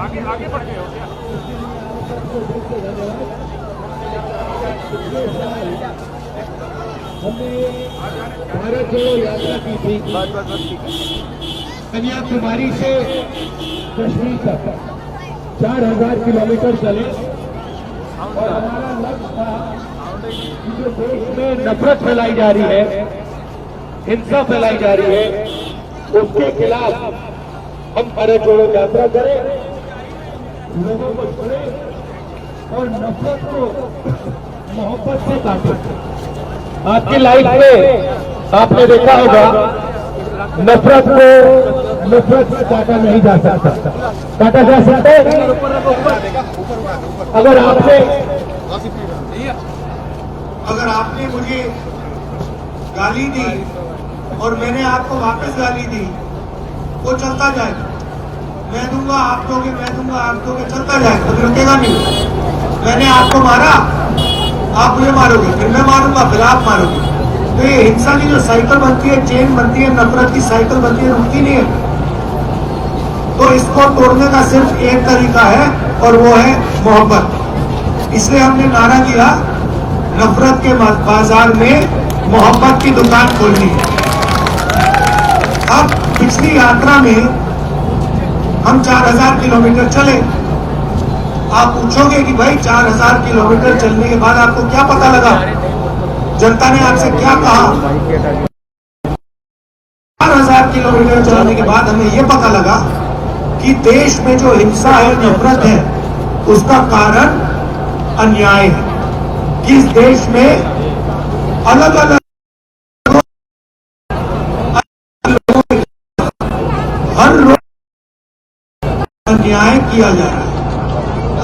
आगे बढ़ गए हो क्या? हमने भारत जोड़ो यात्रा की थी कन्याकुमारी से कश्मीर तक 4000 किलोमीटर चले और हमारा लक्ष्य था कि जो देश में नफरत फैलाई जा रही है, हिंसा फैलाई जा रही है, उसके खिलाफ हम भारत जोड़ो यात्रा करें, लोगों को छोड़ें और नफरत को मोहब्बत से काटें। आपकी लाइफ में आपने देखा होगा नफरत से काटा नहीं जा सकता, काटा जा सकता है अगर आपने मुझे गाली दी और मैंने आपको वापस गाली दी, वो चलता जाए, मैं दूंगा आप दोगे, मैं दूंगा आप दोगे, चलता जाए, कभी रुकेगा नहीं। मैंने आपको मारा, आप मुझे मारोगे, फिर मैं मारूंगा, फिर आप मारोगे। तो ये हिंसा की जो साइकिल बनती है, चेन बनती है, नफरत की साइकिल बनती है, रुकती नहीं है। तो इसको तोड़ने का सिर्फ एक तरीका है और वो है मोहब्बत। इसलिए हमने नारा दिया, नफरत के बाजार में मोहब्बत की दुकान खोलनी है। अब पिछली यात्रा में हम 4000 किलोमीटर चले। आप पूछोगे कि भाई 4000 किलोमीटर चलने के बाद आपको क्या पता लगा, जनता ने आपसे क्या कहा? 4000 किलोमीटर चलने के बाद हमें यह पता लगा कि देश में जो हिंसा है, नफरत है, उसका कारण अन्याय है। कि इस देश में अलग अलग हर रोज अन्याय किया जा रहा है।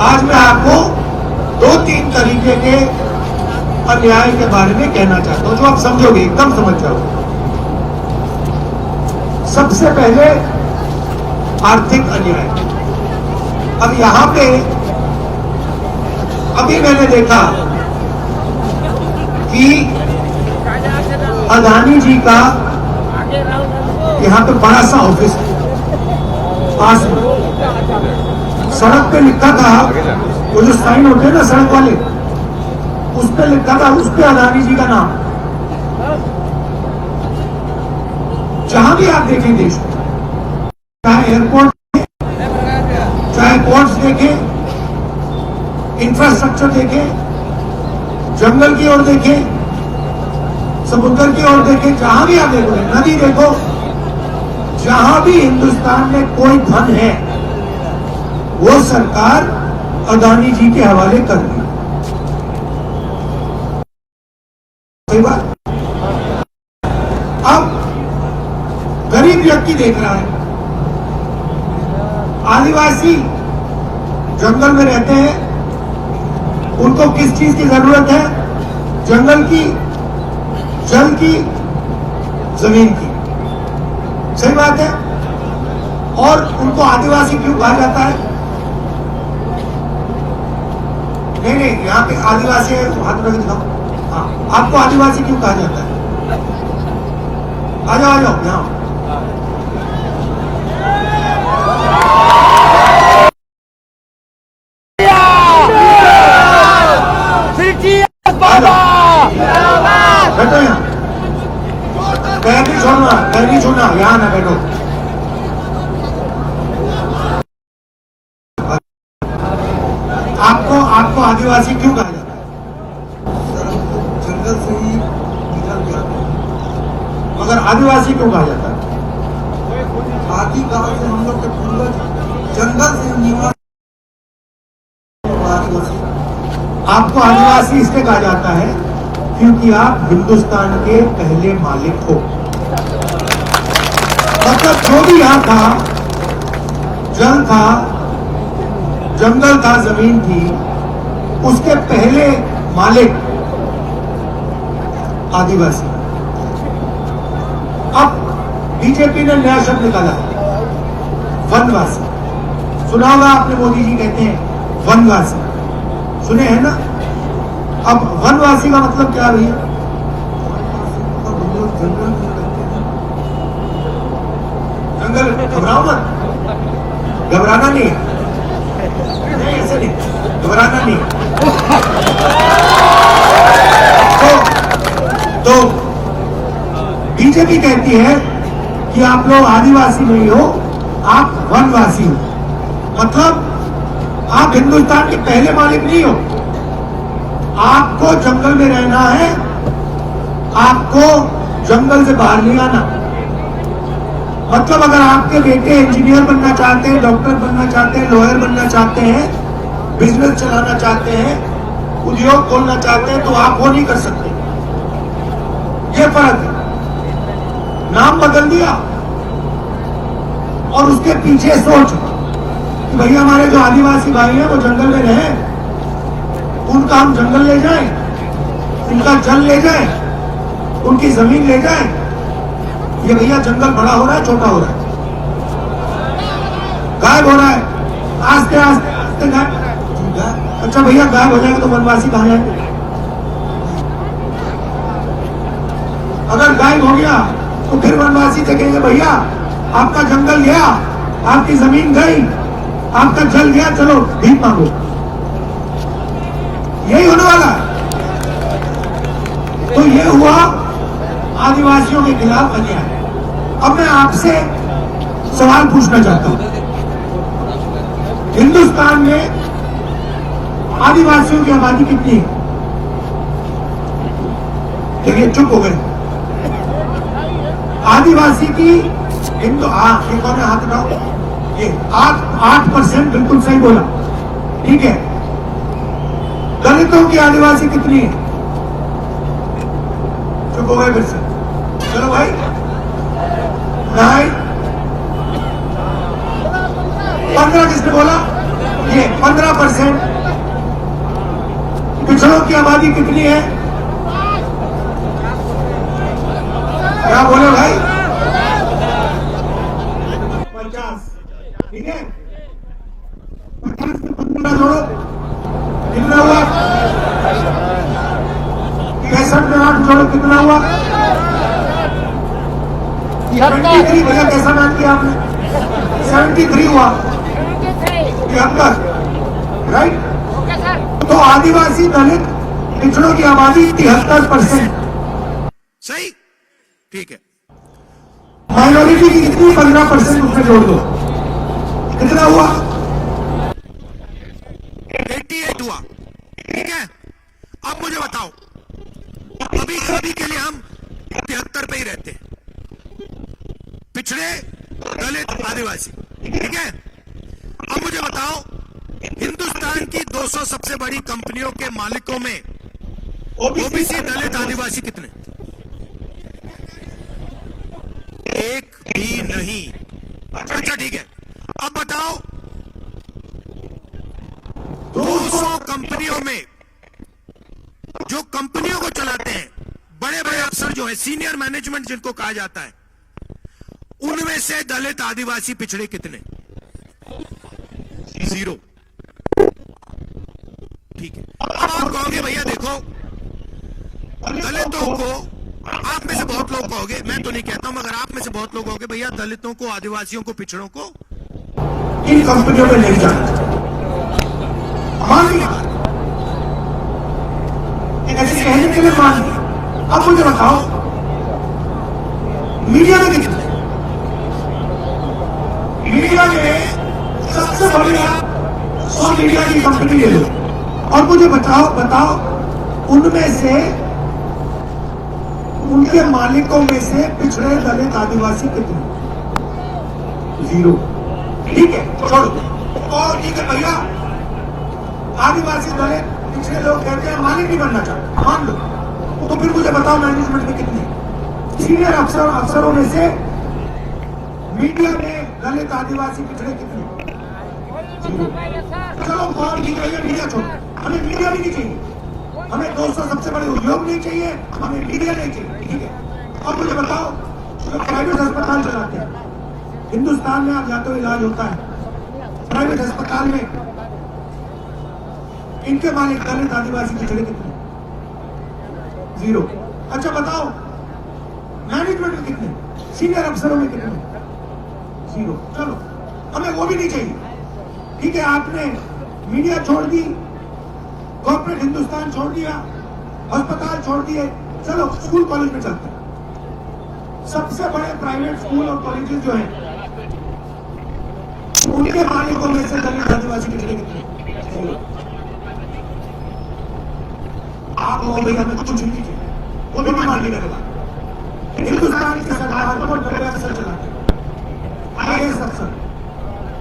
आज मैं आपको 2-3 तरीके के अन्याय के बारे में कहना चाहता हूं, जो आप समझोगे, एकदम समझ जाओगे। सबसे पहले आर्थिक अन्याय। अब यहां पे अभी मैंने देखा कि अदानी जी का यहां पे बड़ा सा ऑफिस पास में, सड़क पे लिखा था, वो जो साइन होते हैं ना सड़क वाले, उस पे लिखा था, उस पे अदानी जी का नाम। जहां भी आप देखें देश में, चाहे एयरपोर्ट, चाहे पोर्ट्स देखें, इंफ्रास्ट्रक्चर देखें, जंगल की ओर देखें, समुद्र की ओर देखें, जहां भी आप देखो, नदी देखो, जहां भी हिंदुस्तान में कोई धन है, वो सरकार अदानी जी के हवाले कर दी। सही बात। अब गरीब व्यक्ति देख रहा है, आदिवासी जंगल में रहते हैं, उनको किस चीज की जरूरत है? जंगल की, जल की, जमीन की। सही बात है। और उनको आदिवासी क्यों कहा जाता है? नहीं, यहाँ पे आदिवासी है, हाथ में दिखाओ। हाँ, आपको आदिवासी क्यों कहा जाता है? आ जाओ यहाँ। बैठो यहाँ, पैर नहीं छोड़ना, पैर नहीं छोड़ना, यहाँ ना बैठो। आपको आदिवासी क्यों कहा जाता है? जंगल से ही निकल के आते हैं, मगर आदिवासी क्यों कहा जाता है? आदिकाल से हम लोग के पूर्वज जंगल से निवास। आपको आदिवासी इसलिए कहा जाता है क्योंकि आप हिंदुस्तान के पहले मालिक हो। मतलब जो भी यहां था, जल था, जंगल था, जमीन थी, उसके पहले मालिक आदिवासी। अब बीजेपी ने नया शब्द निकाला, वनवासी। सुना होगा आपने, मोदी जी कहते हैं वनवासी, सुने हैं ना? अब वनवासी का मतलब क्या भैया? जंगल, घबराओ मत, घबराना नहीं है। घबराना नहीं। तो बीजेपी कहती है कि आप लोग आदिवासी नहीं हो, आप वनवासी हो, मतलब आप हिंदुस्तान के पहले मालिक नहीं हो। आपको जंगल में रहना है, आपको जंगल से बाहर नहीं आना। मतलब अगर आपके बेटे इंजीनियर बनना चाहते हैं, डॉक्टर बनना चाहते हैं, लॉयर बनना चाहते हैं, बिजनेस चलाना चाहते हैं, उद्योग खोलना चाहते हैं, तो आप वो नहीं कर सकते। ये फर्क है। नाम बदल दिया और उसके पीछे सोच कि भैया हमारे जो आदिवासी भाई हैं वो जंगल में रहे, उनका हम जंगल ले जाएं, उनका जल ले जाएं, उनकी जमीन ले जाएं। ये भैया जंगल बड़ा हो रहा है, छोटा हो रहा है, गायब हो रहा है, आस्ते आस्ते आस्ते गायब। अच्छा भैया गायब हो जाएंगे तो वनवासी कहां जाएंगे? अगर गायब हो गया तो फिर वनवासी देखेंगे भैया आपका जंगल गया, आपकी जमीन गई, आपका जल गया, चलो भीख मांगो। यही होने वाला है। तो ये हुआ आदिवासियों के खिलाफ अन्याय। अब मैं आपसे सवाल पूछना चाहता हूं, हिंदुस्तान में आदिवासियों की आबादी कितनी है? देखिए चुप हो गए। आदिवासी की हिंदू, ये कौन है? हाथ उठाओ। ये 8% बिल्कुल सही बोला, ठीक है। दलितों की आदिवासी कितनी है? चुप हो गए फिर से। चलो भाई, नहीं 15 किसने बोला? ये 15%। पिछड़ों की आबादी कितनी है? क्या बोले भाई? 50, ठीक है। 50 से 15 जोड़ो, कितना हुआ? 65 में 8 जोड़ो, कितना हुआ? 73। भैया कैसा नाम किया आपने? 73 हुआ, 73, राइट। तो आदिवासी दलित पिछड़ों की आबादी 73%, सही, ठीक है। माइनॉरिटी की कितनी? 15% उसमें जोड़ दो, कितना हुआ? 88 हुआ, ठीक है। अब मुझे बताओ, अभी के लिए हम 73 पे ही रहते हैं, पिछड़े, दलित, आदिवासी, ठीक है। अब मुझे बताओ, हिंदुस्तान की 200 सबसे बड़ी कंपनियों के मालिकों में ओबीसी, दलित, आदिवासी कितने? एक भी नहीं। अच्छा ठीक है। अब बताओ, 200 कंपनियों में जो कंपनियों को चलाते हैं, बड़े बड़े अफसर जो है, सीनियर मैनेजमेंट जिनको कहा जाता है, उनमें से दलित, आदिवासी, पिछड़े कितने? 0, ठीक है। अब आप कहोगे भैया देखो, दलितों को, आप में से बहुत लोग कहोगे, मैं तो नहीं कहता हूं, मगर आप में से बहुत लोग कहोगे भैया दलितों को, आदिवासियों को, पिछड़ों को इन कंपनियों में नहीं जाना। मान लिया, ऐसे कहने के लिए मान लिया। अब मुझे बताओ, मीडिया में कितने? मीडिया में सबसे बड़ी 100 मीडिया की कंपनी ले लो और मुझे बताओ उनमें से, उनके मालिकों में से पिछड़े, दलित, आदिवासी कितने? 0, ठीक है, छोड़ो। और ठीक है भैया, आदिवासी, दलित, पिछड़े लोग कहते हैं मालिक नहीं बनना चाहते, मान लो, तो फिर मुझे बताओ मैनेजमेंट में कितने? सीनियर अफसरों में से मीडिया में दलित, आदिवासी, पिछड़े कितने? 0। चलो कौन ठीक है, मीडिया छोड़ो, हमें मीडिया भी नहीं चाहिए, हमें 200 सबसे बड़े उद्योग नहीं चाहिए, हमें मीडिया नहीं चाहिए, ठीक है। अब मुझे बताओ, जो प्राइवेट अस्पताल चलाते हैं हिंदुस्तान में, आप जाते हो इलाज होता है प्राइवेट अस्पताल में, इनके मालिक दलित, आदिवासी, पिछड़े कितने? 0। अच्छा बताओ मैनेजमेंट में कितने? सीनियर अफसरों में कितने? 0। चलो हमें वो भी नहीं चाहिए, ठीक है। आपने मीडिया छोड़ दी, कॉर्पोरेट हिंदुस्तान छोड़ दिया, अस्पताल छोड़ दिए, चलो स्कूल कॉलेज में चलते हैं। सबसे बड़े प्राइवेट स्कूल और कॉलेजेस जो हैं, उनके मालिकों में से दलित आदिवासी कितने कितने? आप लोग भैया हमें कुछ नहीं कीजिए, वो भी मानने लगेगा। हिंदुस्तान की सरकार को 90 अफसर चलाते हैं, IAS अफसर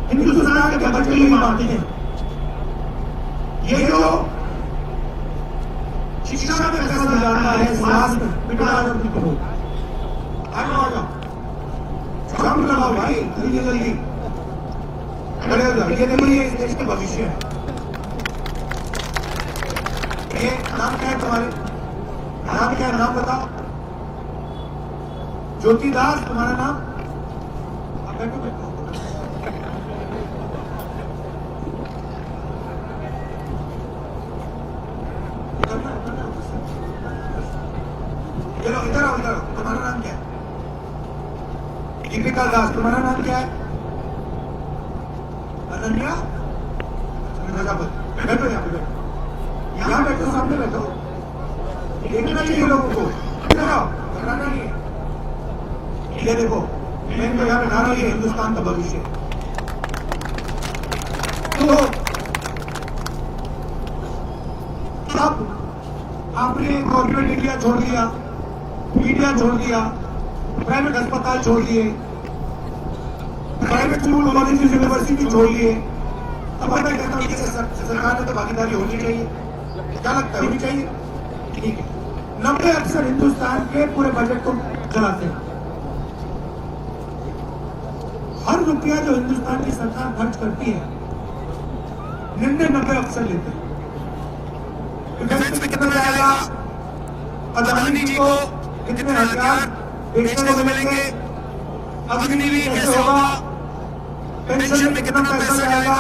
हिंदुस्तान के बच्चे ही मानते हैं। ये जो शिक्षा में पैसा जाता है, स्वास्थ्य बिगड़ा को जम लगाओ भाई, जल्दी जल्दी खड़े हो जाओ। ये देखो, ये इस देश का भविष्य है। ये नाम क्या है तुम्हारे? नाम क्या है? नाम बताओ। ज्योति दास तुम्हारा नाम? आप बैठो बैठो। चलो इधर आओ, इधर आओ। तुम्हारा नाम क्या है? दीपिका दास। तुम्हारा नाम क्या है? अनन्या प्रजापति। बैठो यहाँ पे, बैठो यहाँ बैठो, सामने बैठो। देखना चाहिए लोगों को। इधर आओ, कराना नहीं है। ये देखो, मैं इनको यहाँ बैठा रहा हूँ, ये हिंदुस्तान का भविष्य है। तो अब आपने कॉर्पोरेट इंडिया छोड़ दिया, मीडिया छोड़ दिया, प्राइवेट अस्पताल छोड़ दिए, प्राइवेट स्कूल कॉलेज यूनिवर्सिटी छोड़ लिए। अब मैं कहता हूँ कि सरकार में तो भागीदारी होनी चाहिए। क्या लगता है, होनी चाहिए? ठीक है। 90 अफसर हिंदुस्तान के पूरे बजट को चलाते हैं। हर रुपया जो हिंदुस्तान की सरकार खर्च करती है, 90 अफसर लेते हैं। डिफेंस में कितना जाएगा? अदानी जी को कितने हथियार बेचने को मिलेंगे? अग्निवीर कैसे होगा? पेंशन में कितना पैसा जाएगा?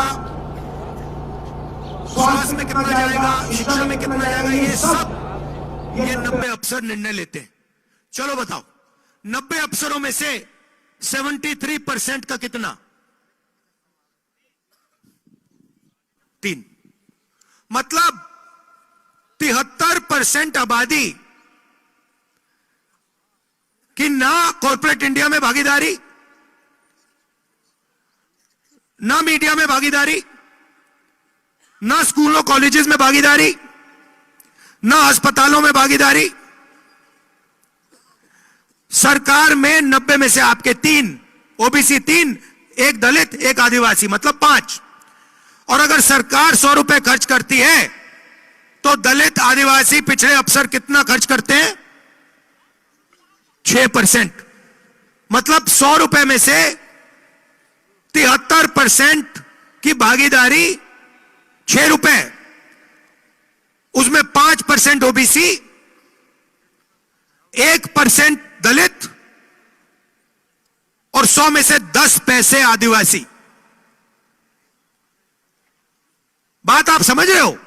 स्वास्थ्य में कितना जाएगा? शिक्षा में कितना जाएगा? ये सब ये 90 अफसर निर्णय लेते हैं। चलो बताओ, 90 अफसरों में से 73% का कितना? 3। मतलब 73% आबादी कि ना कॉर्पोरेट इंडिया में भागीदारी, ना मीडिया में भागीदारी, ना स्कूलों कॉलेजेस में भागीदारी, ना अस्पतालों में भागीदारी। सरकार में 90 में से आपके 3 ओबीसी, 3, एक दलित, एक आदिवासी, मतलब 5। और अगर सरकार 100 रुपए खर्च करती है तो दलित, आदिवासी, पिछड़े अफसर कितना खर्च करते हैं? 6%। मतलब 100 रुपए में से 73% की भागीदारी 6 रुपए, उसमें 5% ओबीसी, 1% दलित और 100 में से 10 पैसे आदिवासी। बात आप समझ रहे हो?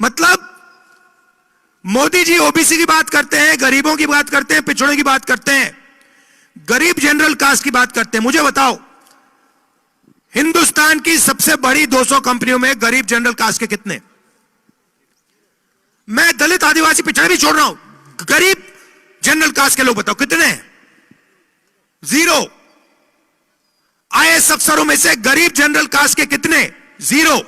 मतलब मोदी जी ओबीसी की बात करते हैं, गरीबों की बात करते हैं, पिछड़ों की बात करते हैं, गरीब जनरल कास्ट की बात करते हैं। मुझे बताओ, हिंदुस्तान की सबसे बड़ी 200 कंपनियों में गरीब जनरल कास्ट के कितने? मैं दलित, आदिवासी, पिछड़े भी छोड़ रहा हूं, गरीब जनरल कास्ट के लोग बताओ कितने हैं? 0। IAS अफसरों में से गरीब जनरल कास्ट के कितने? 0।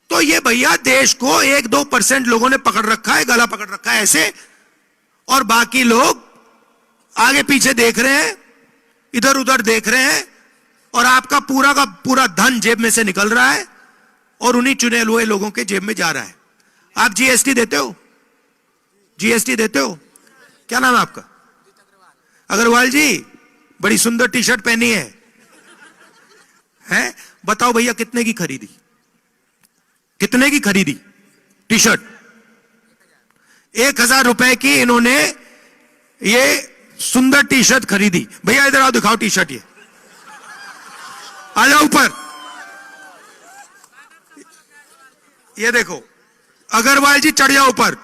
तो ये भैया देश को 1-2% लोगों ने पकड़ रखा है, गला पकड़ रखा है ऐसे, और बाकी लोग आगे पीछे देख रहे हैं, इधर उधर देख रहे हैं, और आपका पूरा का पूरा धन जेब में से निकल रहा है और उन्हीं चुने हुए लोगों के जेब में जा रहा है। आप जीएसटी देते हो? जीएसटी देते हो? क्या नाम है आपका? अग्रवाल जी, बड़ी सुंदर टी शर्ट पहनी है, हैं? बताओ भैया कितने की खरीदी? कितने की खरीदी टी शर्ट? 1000 रुपए की इन्होंने ये सुंदर टी शर्ट खरीदी। भैया इधर आओ, दिखाओ टी शर्ट, ये आ जाओ ऊपर। ये देखो, अग्रवाल जी चढ़ जाओ ऊपर।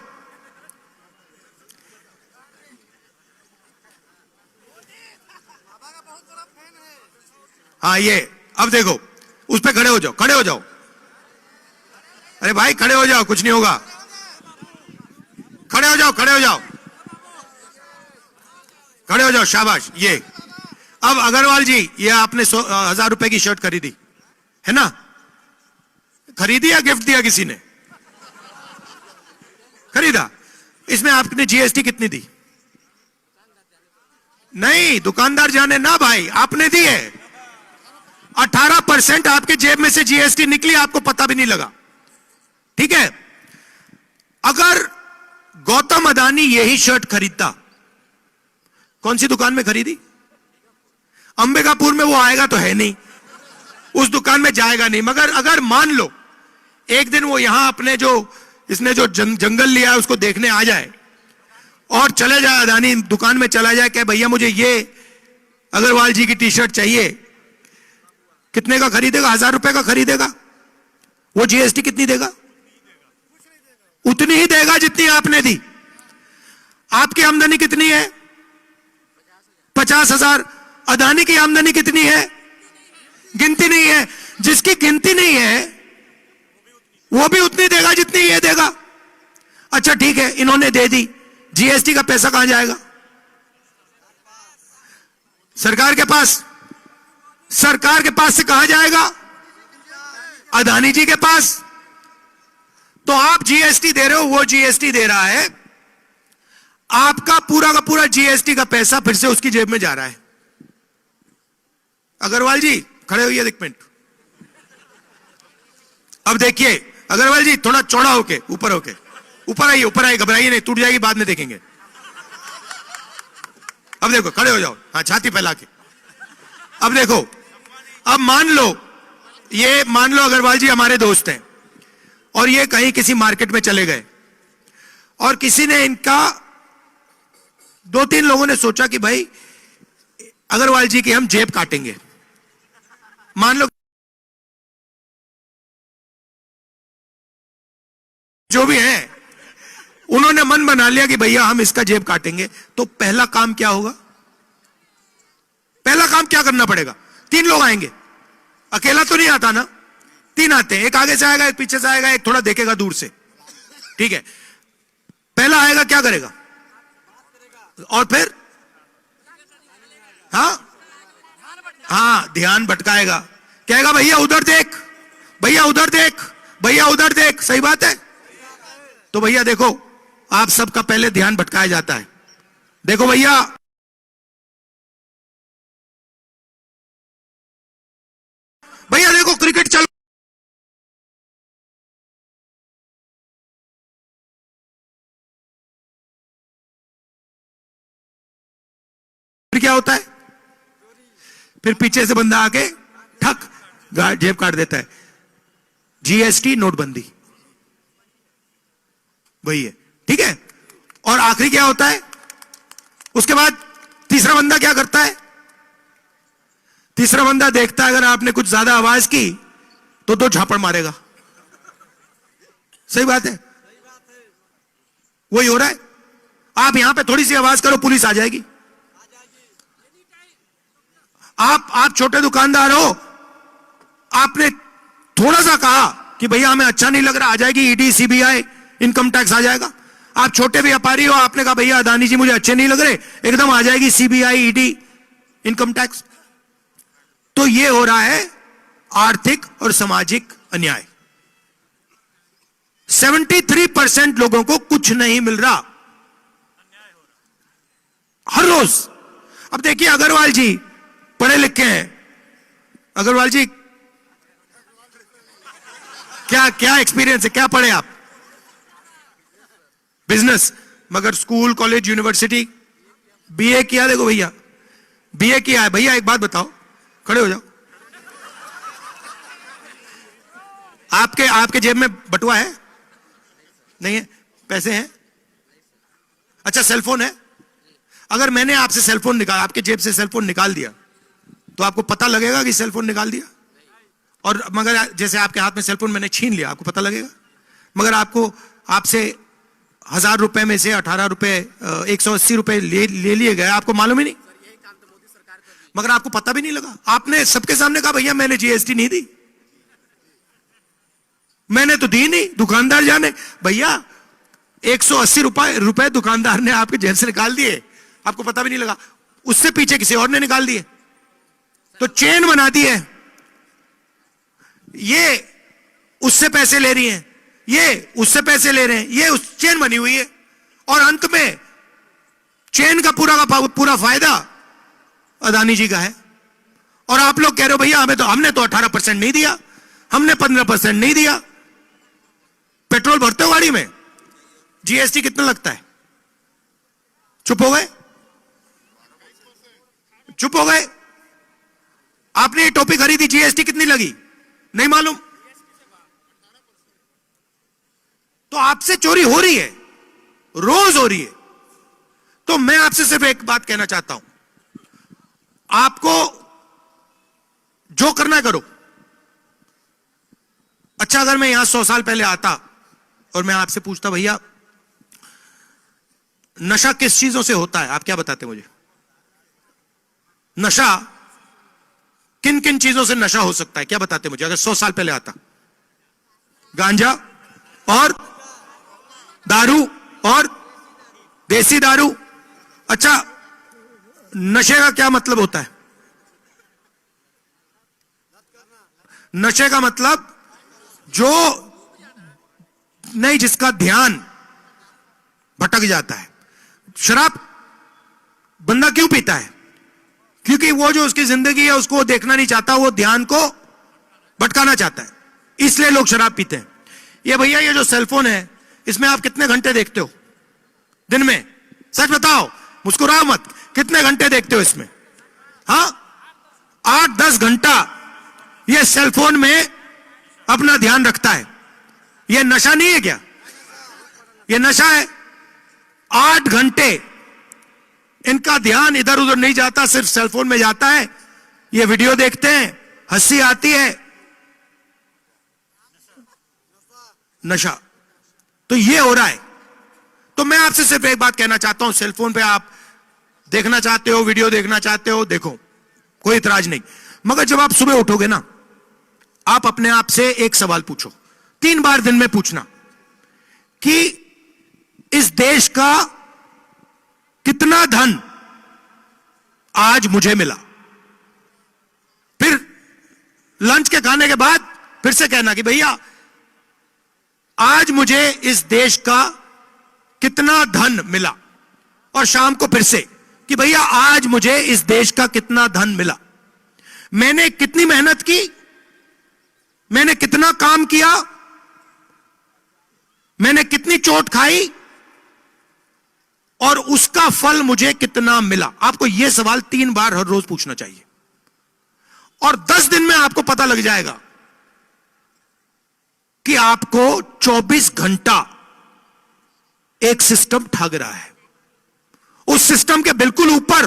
हाँ, ये अब देखो, उस पे खड़े हो जाओ, खड़े हो जाओ। अरे भाई खड़े हो जाओ, कुछ नहीं होगा, खड़े हो जाओ, खड़े हो जाओ, खड़े हो जाओ, शाबाश। ये अब अग्रवाल जी, ये आपने 1,000 रुपए की शर्ट खरीदी है ना? खरीदी या गिफ्ट दिया किसी ने? खरीदा। इसमें आपने जीएसटी कितनी दी? नहीं, दुकानदार जाने ना भाई, आपने दी है। 18% आपके जेब में से जीएसटी निकली, आपको पता भी नहीं लगा। ठीक है, अगर गौतम अदानी यही शर्ट खरीदता, कौन सी दुकान में खरीदी? अंबिकापुर में वो आएगा तो है नहीं, उस दुकान में जाएगा नहीं। मगर अगर मान लो एक दिन वो यहां अपने जो इसने जो जंगल लिया है उसको देखने आ जाए और चले जाए, अदानी दुकान में चला जाए, कहे भैया मुझे ये अग्रवाल जी की टी शर्ट चाहिए, कितने का खरीदेगा? 1,000 रुपए का खरीदेगा। वो जीएसटी कितनी देगा? उतनी ही देगा जितनी आपने दी। आपकी आमदनी कितनी है? 50,000। अदानी की आमदनी कितनी है? गिनती नहीं है। जिसकी गिनती नहीं है वो भी उतनी देगा जितनी ये देगा। अच्छा ठीक है, इन्होंने दे दी, जीएसटी का पैसा कहां जाएगा? सरकार के पास। सरकार के पास से कहां जाएगा? अदानी जी के पास। तो आप जीएसटी दे रहे हो, वो जीएसटी दे रहा है, आपका पूरा का पूरा जीएसटी का पैसा फिर से उसकी जेब में जा रहा है। अग्रवाल जी खड़े होइए एक मिनट। अब देखिए अग्रवाल जी, थोड़ा चौड़ा होके, ऊपर होके, ऊपर आइए, ऊपर आइए, घबराइए नहीं, टूट जाएगी, बाद में देखेंगे। अब देखो, खड़े हो जाओ, हाँ, छाती फैला के। अब देखो, अब मान लो अग्रवाल जी हमारे दोस्त हैं और ये कहीं किसी मार्केट में चले गए और किसी ने इनका, 2-3 लोगों ने सोचा कि भाई अग्रवाल जी की हम जेब काटेंगे। मान लो जो भी है, उन्होंने मन बना लिया कि भैया हम इसका जेब काटेंगे। तो पहला काम क्या होगा? पहला काम क्या करना पड़ेगा? 3 लोग आएंगे, अकेला तो नहीं आता ना, 3 आते हैं, एक आगे से आएगा, एक पीछे से आएगा, एक थोड़ा देखेगा दूर से। ठीक है, पहला आएगा, क्या करेगा? और फिर हाँ, ध्यान भटकाएगा, कहेगा भैया उधर देख, भैया उधर देख, भैया उधर देख। सही बात है। तो भैया देखो, आप सबका पहले ध्यान भटकाया जाता है। देखो भैया, भैया देखो क्रिकेट चल, फिर क्या होता है? फिर पीछे से बंदा आके ठक जेब काट देता है। जीएसटी, नोटबंदी, वही है। ठीक है, और आखिरी क्या होता है? उसके बाद तीसरा बंदा क्या करता है? तीसरा बंदा देखता है अगर आपने कुछ ज्यादा आवाज की तो 2 झापड़ मारेगा। सही बात है, वही हो रहा है। आप यहां पे थोड़ी सी आवाज करो, पुलिस आ जाएगी। आप छोटे दुकानदार हो, आपने थोड़ा सा कहा कि भैया हमें अच्छा नहीं लग रहा, आ जाएगी ईडी, सीबीआई, इनकम टैक्स आ जाएगा। आप छोटे व्यापारी हो, आपने कहा भैया अदानी जी मुझे अच्छे नहीं लग रहे, एकदम आ जाएगी सीबीआई, ईडी, इनकम टैक्स। तो ये हो रहा है आर्थिक और सामाजिक अन्याय। 73% लोगों को कुछ नहीं मिल रहा हर रोज। अब देखिए अग्रवाल जी पढ़े लिखे हैं। अग्रवाल जी क्या एक्सपीरियंस है, क्या पढ़े आप? बिजनेस, मगर स्कूल, कॉलेज, यूनिवर्सिटी, बीए किया। देखो भैया, बीए किया है। भैया एक बात बताओ, खड़े हो जाओ। आपके जेब में बटुआ है? नहीं है? पैसे हैं? अच्छा, सेलफोन है? अगर मैंने आपसे सेलफोन निकाल, आपके जेब से सेलफोन निकाल दिया तो आपको पता लगेगा कि सेलफोन निकाल दिया? और मगर जैसे आपके हाथ में सेलफोन मैंने छीन लिया, आपको पता लगेगा? मगर आपसे 1,000 रुपए में से 18 रुपए, 180 रुपए ले लिए गए, आपको मालूम ही नहीं, मगर आपको पता भी नहीं लगा। आपने सबके सामने कहा भैया मैंने जीएसटी नहीं दी। मैंने तो दी नहीं, दुकानदार जाने। भैया 180 रुपए दुकानदार ने आपके जेब से निकाल दिए, आपको पता भी नहीं लगा। उससे पीछे किसी और ने निकाल दिए, तो चेन बना दी है। ये उससे पैसे ले रही हैं, ये उससे पैसे ले रहे हैं, ये उस चेन बनी हुई है। और अंत में चेन का पूरा फायदा अदानी जी का है। और आप लोग कह रहे हो भैया हमने तो 18% नहीं दिया, हमने 15% नहीं दिया। पेट्रोल भरते हो गाड़ी में, जीएसटी कितना लगता है? चुप हो गए, चुप हो गए। आपने ये टोपी खरीदी, जीएसटी कितनी लगी? नहीं मालूम। तो आपसे चोरी हो रही है, रोज हो रही है। तो मैं आपसे सिर्फ एक बात कहना चाहता हूं, आपको जो करना है करो। अच्छा, अगर मैं यहां 100 साल पहले आता और मैं आपसे पूछता भैया नशा किस चीजों से होता है, आप क्या बताते मुझे? नशा किन किन चीजों से नशा हो सकता है, क्या बताते मुझे? अगर 100 साल पहले आता, गांजा और दारू और देसी दारू। अच्छा, नशे का क्या मतलब होता है? नशे का मतलब जो नहीं, जिसका ध्यान भटक जाता है। शराब बंदा क्यों पीता है? क्योंकि वो जो उसकी जिंदगी है उसको देखना नहीं चाहता, वो ध्यान को भटकाना चाहता है, इसलिए लोग शराब पीते हैं। ये भैया ये जो सेलफोन है, इसमें आप कितने घंटे देखते हो दिन में? सच बताओ, मुस्कुराओ मत, कितने घंटे देखते हो इसमें? हाँ, 8-10 घंटा ये सेलफोन में अपना ध्यान रखता है। ये नशा नहीं है क्या? ये नशा है। 8 घंटे इनका ध्यान इधर उधर नहीं जाता, सिर्फ सेलफोन में जाता है। ये वीडियो देखते हैं, हंसी आती है, नशा। तो ये हो रहा है। तो मैं आपसे सिर्फ एक बात कहना चाहता हूं, सेलफोन पे आप देखना चाहते हो, वीडियो देखना चाहते हो, देखो, कोई इतराज नहीं। मगर जब आप सुबह उठोगे ना, आप अपने आप से एक सवाल पूछो, 3 बार दिन में पूछना कि इस देश का कितना धन आज मुझे मिला। फिर लंच के खाने के बाद फिर से कहना कि भैया आज मुझे इस देश का कितना धन मिला। और शाम को फिर से कि भैया आज मुझे इस देश का कितना धन मिला। मैंने कितनी मेहनत की, मैंने कितना काम किया, मैंने कितनी चोट खाई और उसका फल मुझे कितना मिला। आपको यह सवाल 3 बार हर रोज पूछना चाहिए। और 10 दिन में आपको पता लग जाएगा कि आपको 24 घंटा एक सिस्टम ठग रहा है। उस सिस्टम के बिल्कुल ऊपर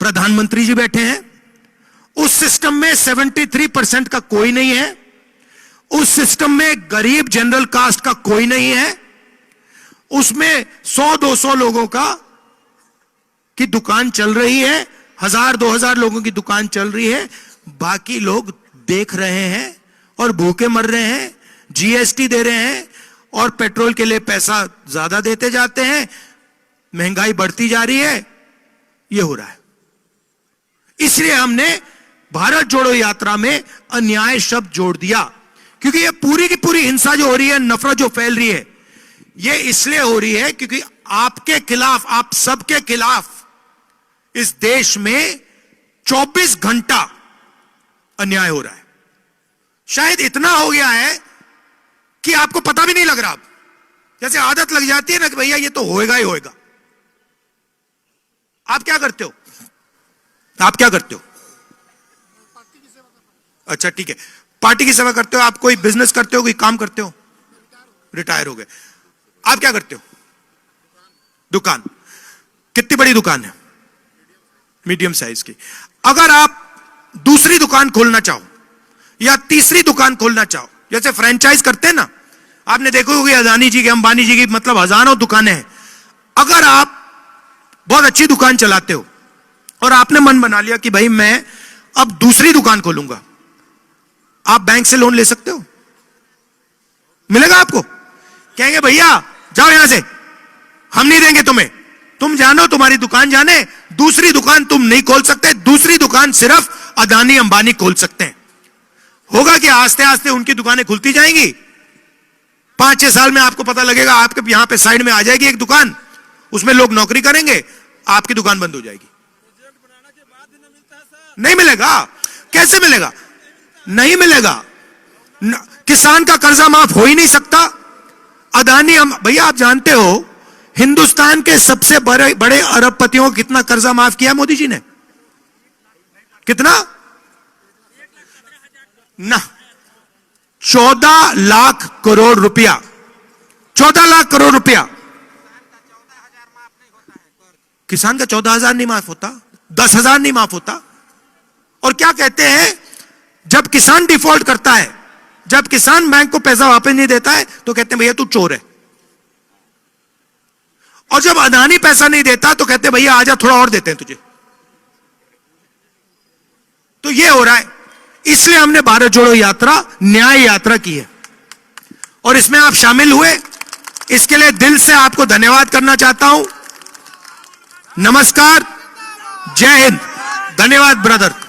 प्रधानमंत्री जी बैठे हैं। उस सिस्टम में 73% का कोई नहीं है। उस सिस्टम में गरीब जनरल कास्ट का कोई नहीं है। उसमें 100-200 लोगों का की दुकान चल रही है, 1000-2000 लोगों की दुकान चल रही है। बाकी लोग देख रहे हैं और भूखे मर रहे हैं, जीएसटी दे रहे हैं और पेट्रोल के लिए पैसा ज्यादा देते जाते हैं, महंगाई बढ़ती जा रही है। यह हो रहा है। इसलिए हमने भारत जोड़ो यात्रा में अन्याय शब्द जोड़ दिया, क्योंकि यह पूरी की पूरी हिंसा जो हो रही है, नफरत जो फैल रही है, यह इसलिए हो रही है क्योंकि आपके खिलाफ, आप सबके खिलाफ इस देश में 24 घंटा अन्याय हो रहा है। शायद इतना हो गया है कि आपको पता भी नहीं लग रहा। जैसे आदत लग जाती है ना कि भैया ये तो होएगा ही होएगा। आप क्या करते हो? आप क्या करते हो? अच्छा ठीक है, पार्टी की सेवा करते हो। आप कोई बिजनेस करते हो, कोई काम करते हो? रिटायर हो गए। आप क्या करते हो? दुकान। कितनी बड़ी दुकान है? मीडियम साइज की। अगर आप दूसरी दुकान खोलना चाहो या तीसरी दुकान खोलना चाहो, जैसे फ्रेंचाइज करते हैं ना, आपने देखो होगी अदानी जी की, अंबानी जी की, मतलब हजारों दुकानें हैं। अगर आप बहुत अच्छी दुकान चलाते हो और आपने मन बना लिया कि भाई मैं अब दूसरी दुकान खोलूंगा, आप बैंक से लोन ले सकते हो? मिलेगा आपको? कहेंगे भैया जाओ यहां से, हम नहीं देंगे तुम्हें, तुम जानो, तुम्हारी दुकान जाने, दूसरी दुकान तुम नहीं खोल सकते, दूसरी दुकान सिर्फ अदानी अंबानी खोल सकते हैं। होगा कि आस्ते आस्ते उनकी दुकानें खुलती जाएंगी, 5-6 साल में आपको पता लगेगा, आपके यहां पे साइड में आ जाएगी एक दुकान, उसमें लोग नौकरी करेंगे, आपकी दुकान बंद हो जाएगी। नहीं मिलेगा, कैसे मिलेगा? नहीं मिलेगा। किसान का कर्जा माफ हो ही नहीं सकता। अदानी, भैया आप जानते हो हिंदुस्तान के सबसे बड़े अरबपतियों को कितना कर्जा माफ किया मोदी जी ने? कितना? ना, 14 लाख करोड़ रुपया। 14 लाख करोड़ रुपया। किसान का 14,000 नहीं माफ होता, 10,000 नहीं माफ होता। और क्या कहते हैं, जब किसान डिफॉल्ट करता है, जब किसान बैंक को पैसा वापस नहीं देता है, तो कहते हैं भैया तू चोर है। और जब अदानी पैसा नहीं देता तो कहते हैं भैया आजा थोड़ा और देते हैं तुझे। तो ये हो रहा है। इसलिए हमने भारत जोड़ो यात्रा न्याय यात्रा की है, और इसमें आप शामिल हुए, इसके लिए दिल से आपको धन्यवाद करना चाहता हूं। नमस्कार, जय हिंद, धन्यवाद ब्रदर।